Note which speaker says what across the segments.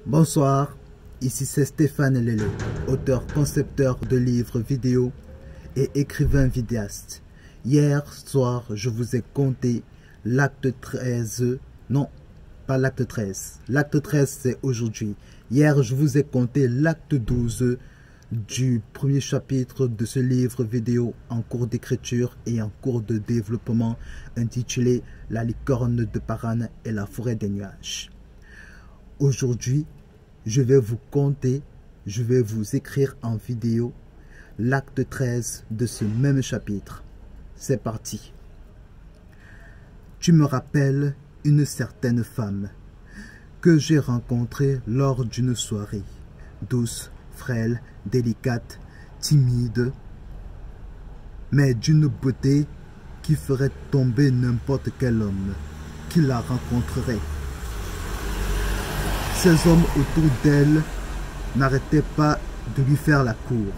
Speaker 1: Bonsoir, ici c'est Stéphane Lele, auteur-concepteur de livres vidéo et écrivain vidéaste. Hier soir, je vous ai conté l'acte 13, non, pas l'acte 13, l'acte 13 c'est aujourd'hui. Hier, je vous ai conté l'acte 12 du premier chapitre de ce livre vidéo en cours d'écriture et en cours de développement intitulé La licorne de Paran et la forêt des nuages. Aujourd'hui, je vais vous conter, je vais vous écrire en vidéo l'acte 13 de ce même chapitre. C'est parti. Tu me rappelles une certaine femme que j'ai rencontrée lors d'une soirée, douce, frêle, délicate, timide, mais d'une beauté qui ferait tomber n'importe quel homme qui la rencontrerait. Ces hommes autour d'elle n'arrêtaient pas de lui faire la cour,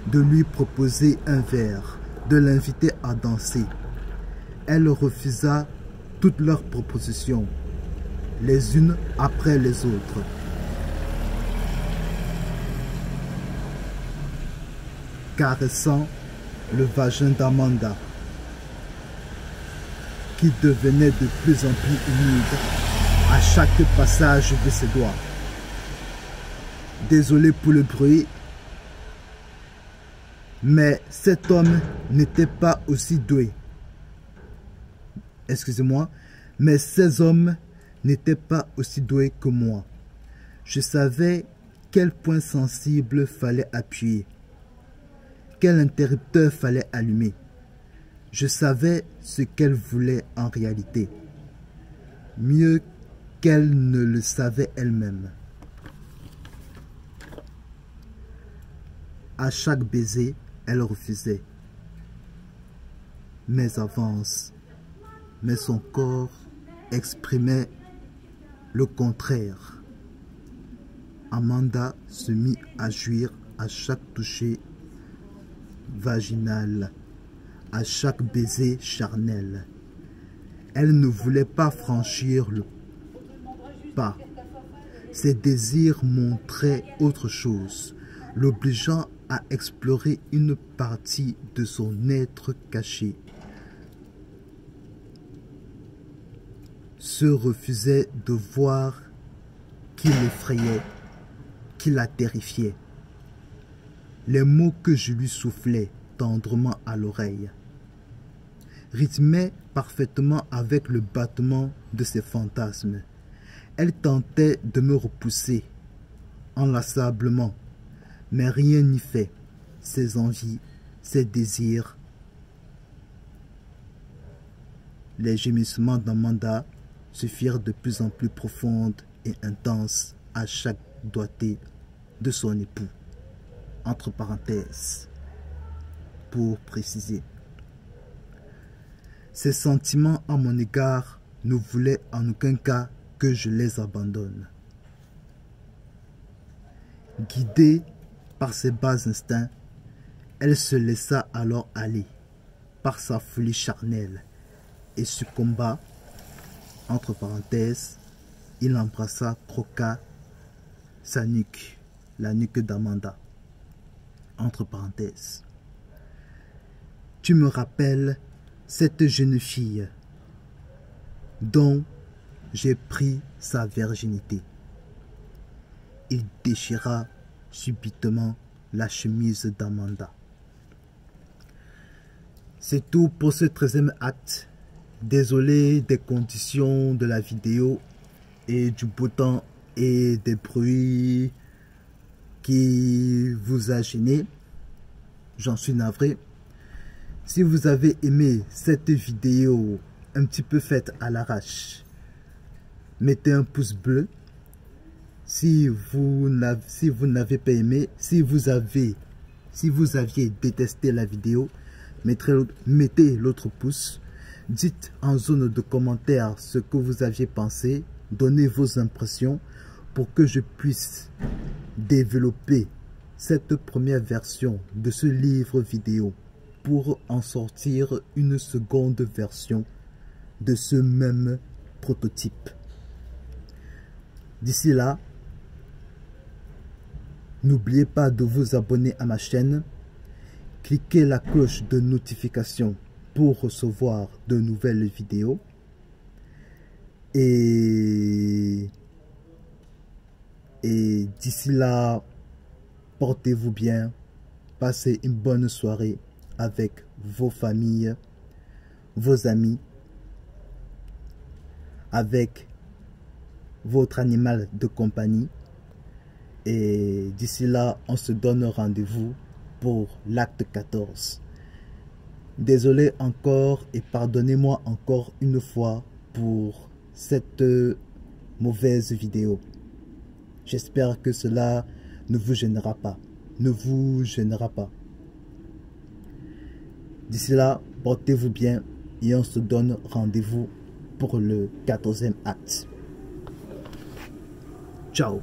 Speaker 1: de lui proposer un verre, de l'inviter à danser. Elle refusa toutes leurs propositions, les unes après les autres. Caressant le vagin d'Amanda, qui devenait de plus en plus humide à chaque passage de ses doigts. Désolé pour le bruit, mais cet homme n'était pas aussi doué. Excusez-moi, mais ces hommes n'étaient pas aussi doués que moi. Je savais quel point sensible fallait appuyer, quel interrupteur fallait allumer. Je savais ce qu'elle voulait en réalité, mieux qu'elle ne le savait elle-même. À chaque baiser, elle refusait mes avances, mais son corps exprimait le contraire. Amanda se mit à jouir à chaque toucher vaginal, à chaque baiser charnel. Elle ne voulait pas franchir le pas. Ses désirs montraient autre chose, l'obligeant à explorer une partie de son être caché. Se refusait de voir qui l'effrayait, qui la terrifiait. Les mots que je lui soufflais tendrement à l'oreille rythmaient parfaitement avec le battement de ses fantasmes. Elle tentait de me repousser inlassablement, mais rien n'y fait. Ses envies, ses désirs. Les gémissements d'Amanda se firent de plus en plus profondes et intenses à chaque doigté de son époux. Entre parenthèses, pour préciser. Ses sentiments à mon égard ne voulaient en aucun cas que je les abandonne. Guidée par ses bas instincts, elle se laissa alors aller par sa folie charnelle et succomba, entre parenthèses, il embrassa, croqua sa nuque, la nuque d'Amanda, entre parenthèses. Tu me rappelles cette jeune fille dont j'ai pris sa virginité. Il déchira subitement la chemise d'Amanda. C'est tout pour ce 13e acte. Désolé des conditions de la vidéo et du beau temps et des bruits qui vous a gêné. J'en suis navré. Si vous avez aimé cette vidéo un petit peu faite à l'arrache, mettez un pouce bleu. Si vous n'avez pas aimé, si vous aviez détesté la vidéo, mettez l'autre pouce. Dites en zone de commentaires ce que vous aviez pensé. Donnez vos impressions pour que je puisse développer cette première version de ce livre vidéo pour en sortir une seconde version de ce même prototype. D'ici là, N'oubliez pas de vous abonner à ma chaîne. Cliquez la cloche de notification pour recevoir de nouvelles vidéos. Et d'ici là, portez-vous bien. Passez une bonne soirée avec vos familles, vos amis, avec votre animal de compagnie. Et d'ici là, on se donne rendez-vous pour l'acte 14. Désolé encore et pardonnez-moi encore une fois pour cette mauvaise vidéo. J'espère que cela ne vous gênera pas. Ne vous gênera pas. D'ici là, portez-vous bien et on se donne rendez-vous pour le 14e acte. Ciao.